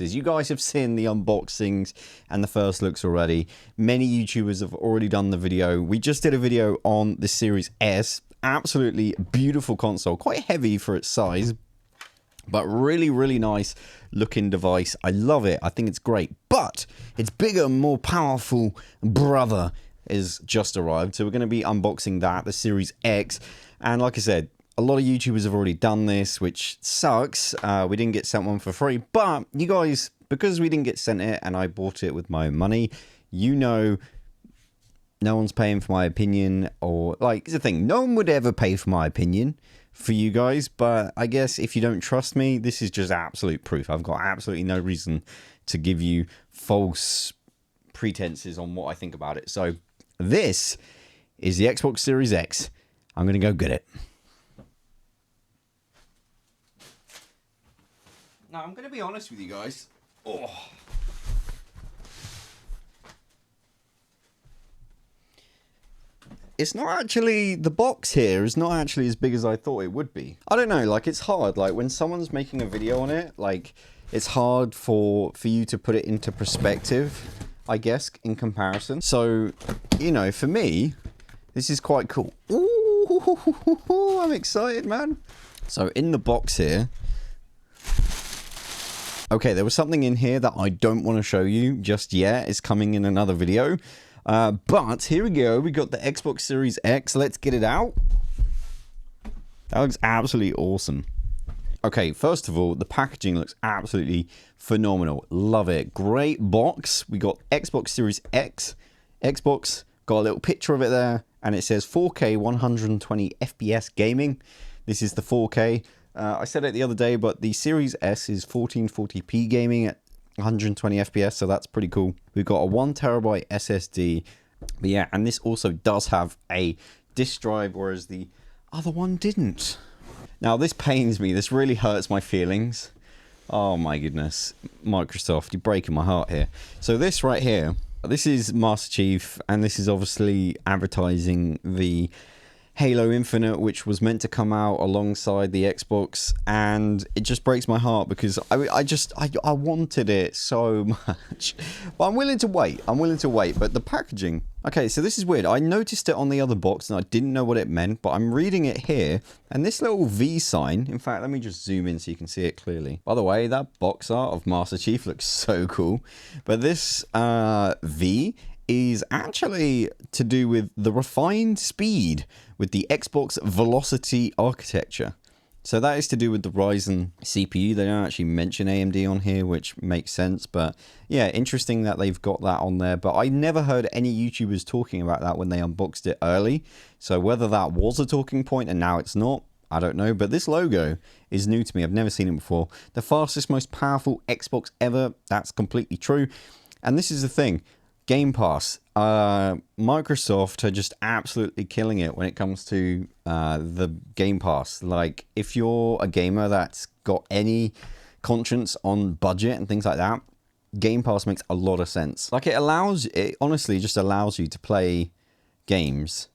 You guys have seen the unboxings and the first looks already. Many YouTubers have already done the video. We just did a video on the Series S. Absolutely beautiful console. Quite heavy for its size, but really, really nice looking device. I love it. I think it's great. But its bigger, more powerful brother is just arrived. So we're going to be unboxing that, the Series X. And like I said, a lot of YouTubers have already done this, which sucks. We didn't get sent one for free. But you guys, because we didn't get sent it and I bought it with my own money, you know, no one's paying for my opinion. Or, like, it's the thing. No one would ever pay for my opinion for you guys. But I guess if you don't trust me, this is just absolute proof. I've got absolutely no reason to give you false pretenses on what I think about it. So this is the Xbox Series X. I'm going to go get it. Now, I'm going to be honest with you guys. Oh. It's not actually, the box here is not actually as big as I thought it would be. I don't know, like, it's hard. Like, when someone's making a video on it, like, it's hard for you to put it into perspective, I guess, in comparison. So, you know, for me, this is quite cool. Ooh, I'm excited, man. So, in the box here, okay, there was something in here that I don't want to show you just yet. It's coming in another video. But here we go. We got the Xbox Series X. Let's get it out. That looks absolutely awesome. Okay, first of all, the packaging looks absolutely phenomenal. Love it. Great box. We got Xbox Series X. Xbox, got a little picture of it there. And it says 4K 120 FPS gaming. This is the 4K. I said it the other day, but the Series S is 1440p gaming at 120 FPS, so that's pretty cool. We've got a 1TB SSD, but yeah, and this also does have a disk drive, whereas the other one didn't. Now, this pains me. This really hurts my feelings. Oh my goodness. Microsoft, you're breaking my heart here. So this right here, this is Master Chief, and this is obviously advertising the Halo Infinite, which was meant to come out alongside the Xbox, and it just breaks my heart because I wanted it so much. But I'm willing to wait. But the packaging, okay, so this is weird. I noticed it on the other box and I didn't know what it meant, but I'm reading it here, and this little V sign, in fact, let me just zoom in so you can see it clearly. By the way, that box art of Master Chief looks so cool. But this V is actually to do with the refined speed with the Xbox Velocity architecture. So that is to do with the Ryzen CPU. They don't actually mention AMD on here, which makes sense. But yeah, interesting that they've got that on there. But I never heard any YouTubers talking about that when they unboxed it early. So whether that was a talking point and now it's not, I don't know. But this logo is new to me. I've never seen it before. The fastest, most powerful Xbox ever. That's completely true. And this is the thing. Game Pass. Microsoft are just absolutely killing it when it comes to the Game Pass. Like, if you're a gamer that's got any conscience on budget and things like that, Game Pass makes a lot of sense. Like, it honestly just allows you to play games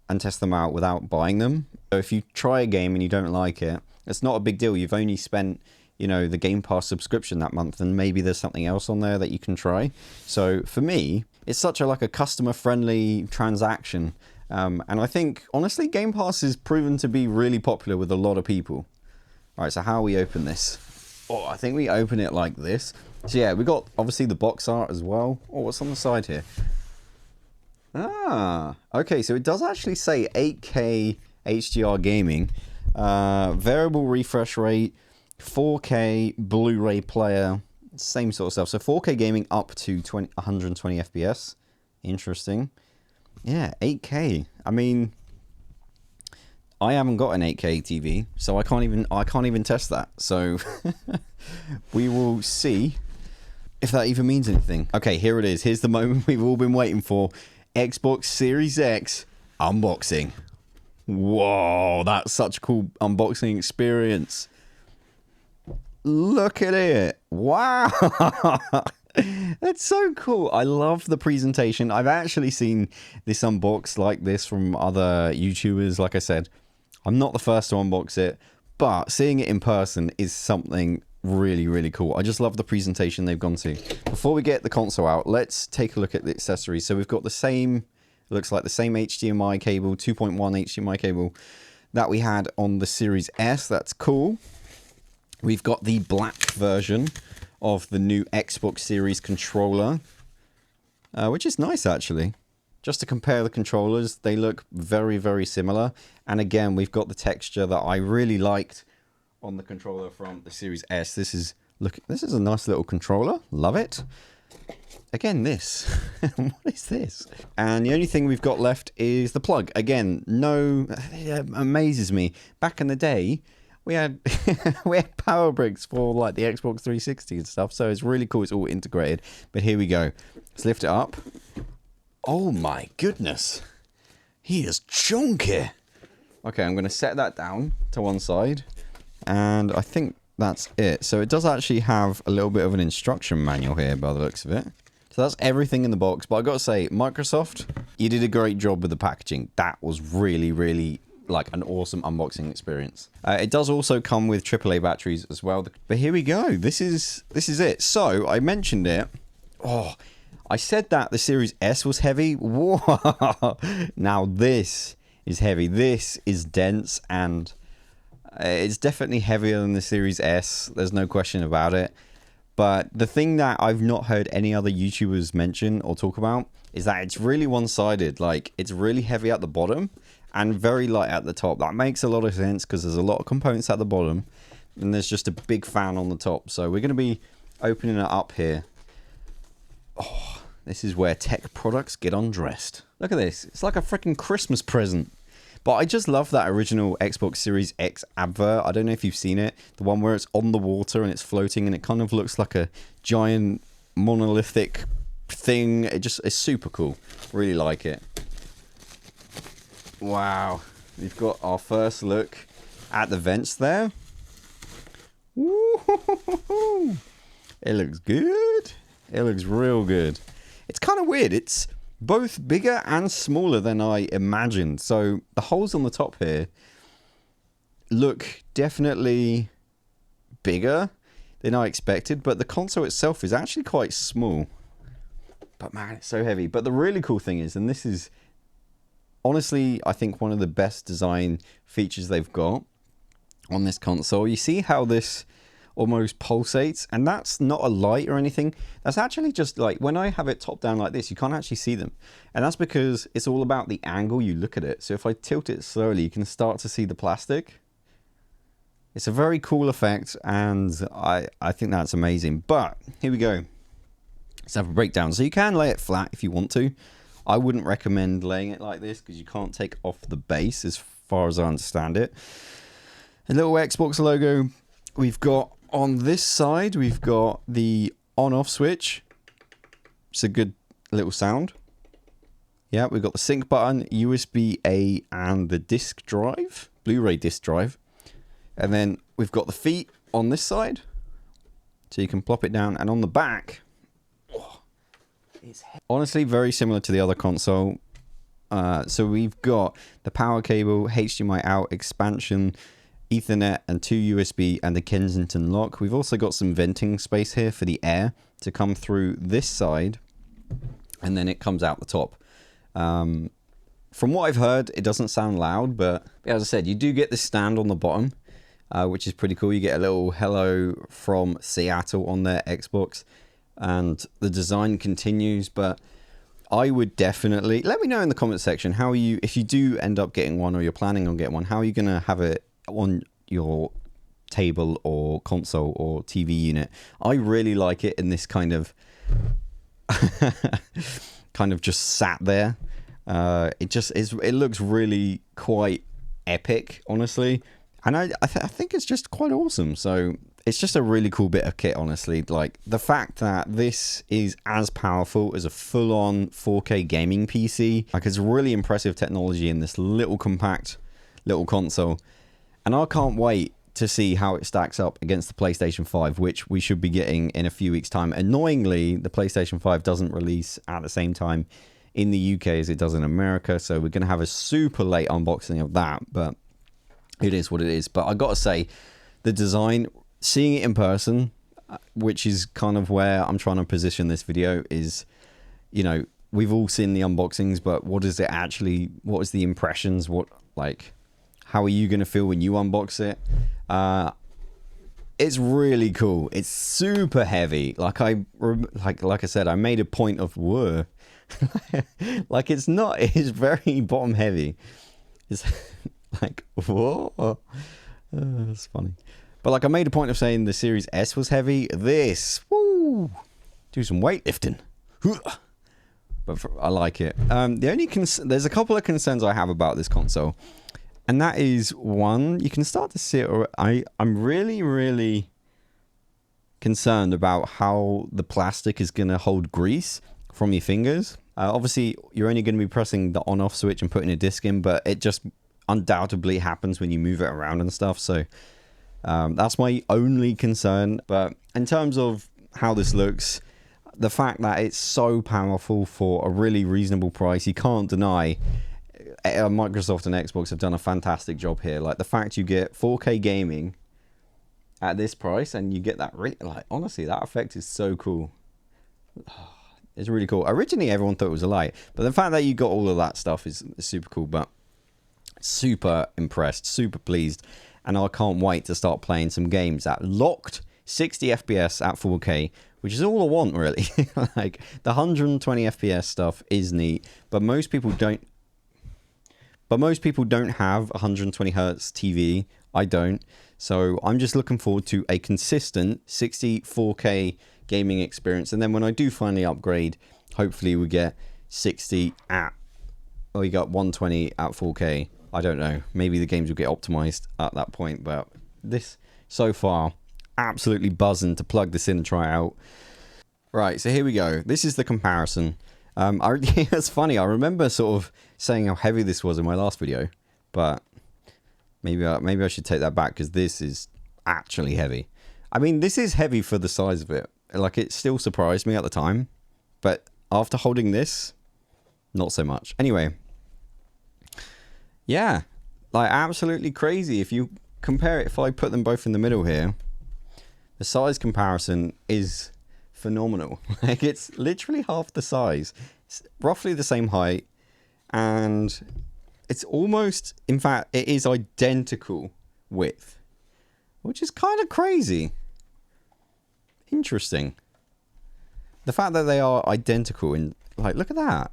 and test them out without buying them. So if you try a game and you don't like it, it's not a big deal. You've only spent, you know, the Game Pass subscription that month, and maybe there's something else on there that you can try. So for me, it's such a customer-friendly transaction. And I think, honestly, Game Pass is proven to be really popular with a lot of people. All right, so how we open this? Oh, I think we open it like this. So yeah, we got, obviously, the box art as well. Oh, what's on the side here? Ah, okay, so it does actually say 8K HDR gaming. Variable refresh rate, 4K Blu-ray player, same sort of stuff. So 4K gaming up to 120 FPS. Interesting. Yeah, 8K. I mean, I haven't got an 8K TV, so I can't even test that. So we will see if that even means anything. Okay, here it is. Here's the moment we've all been waiting for. Xbox Series X unboxing. Whoa, that's such a cool unboxing experience. Look at it. Wow. That's so cool. I love the presentation. I've actually seen this unboxed like this from other YouTubers. Like I said, I'm not the first to unbox it, but seeing it in person is something really, really cool. I just love the presentation they've gone to. Before we get the console out, let's take a look at the accessories. So we've got the same, looks like the same HDMI cable, 2.1 HDMI cable that we had on the Series S. That's cool. We've got the black version of the new Xbox Series controller, which is nice actually. Just to compare the controllers, they look very, very similar. And again, we've got the texture that I really liked on the controller from the Series S. This is a nice little controller. Love it. Again, this. What is this? And the only thing we've got left is the plug. Again, it amazes me. Back in the day, we had we had power bricks for like the Xbox 360 and stuff. So it's really cool. It's all integrated. But here we go. Let's lift it up. Oh my goodness. He is chunky. Okay, I'm going to set that down to one side. And I think that's it. So it does actually have a little bit of an instruction manual here by the looks of it. So that's everything in the box. But I got to say, Microsoft, you did a great job with the packaging. That was really, really like an awesome unboxing experience. It does also come with AAA batteries as well. But here we go. This is it. So I mentioned it. Oh, I said that the Series S was heavy. Whoa. Now this is heavy. This is dense, and it's definitely heavier than the Series S. There's no question about it. But the thing that I've not heard any other YouTubers mention or talk about is that it's really one-sided. Like, it's really heavy at the bottom and very light at the top. That makes a lot of sense because there's a lot of components at the bottom and there's just a big fan on the top. So we're going to be opening it up here. Oh, this is where tech products get undressed. Look at this. It's like a freaking Christmas present. But I just love that original Xbox Series X advert. I don't know if you've seen it. The one where it's on the water and it's floating and it kind of looks like a giant monolithic thing. It's super cool. Really like it. Wow. We've got our first look at the vents there. Woo-hoo-hoo-hoo. It looks good. It looks real good. It's kind of weird. It's both bigger and smaller than I imagined. So the holes on the top here look definitely bigger than I expected, but the console itself is actually quite small. But man, it's so heavy. But the really cool thing is, and this is honestly, I think one of the best design features they've got on this console. You see how this almost pulsates, and that's not a light or anything. That's actually just like when I have it top down like this, you can't actually see them, and that's because it's all about the angle you look at it. So if I tilt it slowly, you can start to see the plastic. It's a very cool effect, and I think that's amazing. But here we go. Let's have a breakdown. So you can lay it flat if you want to. I wouldn't recommend laying it like this because you can't take off the base as far as I understand it. A little Xbox logo. We've got on this side, we've got the on-off switch. It's a good little sound. Yeah, we've got the sync button, USB-A, and the disc drive, Blu-ray disc drive. And then we've got the feet on this side, so you can plop it down. And on the back, oh, it's honestly very similar to the other console. So we've got the power cable, HDMI out, expansion, Ethernet, and 2 USB, and the Kensington lock. We've also got some venting space here for the air to come through this side, and then it comes out the top. From what I've heard, it doesn't sound loud, but as I said, you do get this stand on the bottom, which is pretty cool. You get a little hello from Seattle on their Xbox, and the design continues. But I would definitely let me know in the comment section how you, if you do end up getting one or you're planning on getting one, how are you going to have it on your table or console or TV unit. I really like it in this kind of just sat there. It just is. It looks really quite epic, honestly, and I think it's just quite awesome. So it's just a really cool bit of kit, honestly. Like the fact that this is as powerful as a full-on 4K gaming PC. Like, it's really impressive technology in this little compact little console. And I can't wait to see how it stacks up against the PlayStation 5, which we should be getting in a few weeks' time. Annoyingly, the PlayStation 5 doesn't release at the same time in the UK as it does in America, so we're going to have a super late unboxing of that, but it is what it is. But I got to say, the design seeing it in person, which is kind of where I'm trying to position this video, is, you know, we've all seen the unboxings, but what is it actually, what is the impressions, what, like, how are you going to feel when you unbox it? It's really cool. It's super heavy. Like I said, I made a point of, whoa. Like, it's not, it's very bottom heavy. It's like, whoa. That's funny. But like, I made a point of saying the Series S was heavy. This, woo, do some weightlifting. But I like it. The only there's a couple of concerns I have about this console, and that is, one, you can start to see it. I'm really concerned about how the plastic is going to hold grease from your fingers. Obviously, you're only going to be pressing the on-off switch and putting a disc in, but it just undoubtedly happens when you move it around and stuff. So that's my only concern. But in terms of how this looks, the fact that it's so powerful for a really reasonable price, you can't deny Microsoft and Xbox have done a fantastic job here. Like, the fact you get 4K gaming at this price, and you get that, really, like, honestly, that effect is so cool. It's really cool. Originally, everyone thought it was a lie, but the fact that you got all of that stuff is super cool. But super impressed, super pleased, and I can't wait to start playing some games at locked 60 FPS at 4K, which is all I want, really. Like, the 120 FPS stuff is neat, but most people don't. But most people don't have 120 hertz TV. I don't. So I'm just looking forward to a consistent 60 4K gaming experience. And then when I do finally upgrade, hopefully we get 60 at, or we got 120 at 4K. I don't know. Maybe the games will get optimized at that point. But this, so far, absolutely buzzing to plug this in and try it out. Right, so here we go. This is the comparison. It's funny, I remember sort of saying how heavy this was in my last video, but maybe I should take that back, because this is actually heavy. I mean, this is heavy for the size of it. Like, it still surprised me at the time, but after holding this, not so much. Anyway, yeah, like, absolutely crazy. If you compare it, if I put them both in the middle here, the size comparison is phenomenal. Like, it's literally half the size. It's roughly the same height, and it's almost, in fact, it is identical width, which is kind of crazy. Interesting. The fact that they are identical, in, like, look at that.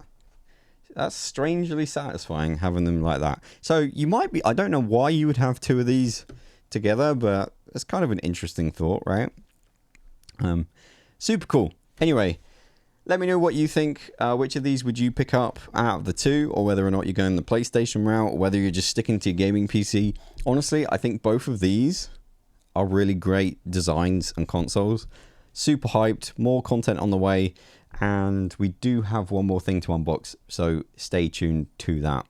That's strangely satisfying, having them like that. So you might be, I don't know why you would have two of these together, but it's kind of an interesting thought, right? Super cool. Anyway, let me know what you think. Which of these would you pick up out of the two, or whether or not you're going the PlayStation route, or whether you're just sticking to your gaming PC. Honestly, I think both of these are really great designs and consoles. Super hyped, more content on the way, and we do have one more thing to unbox, so stay tuned to that.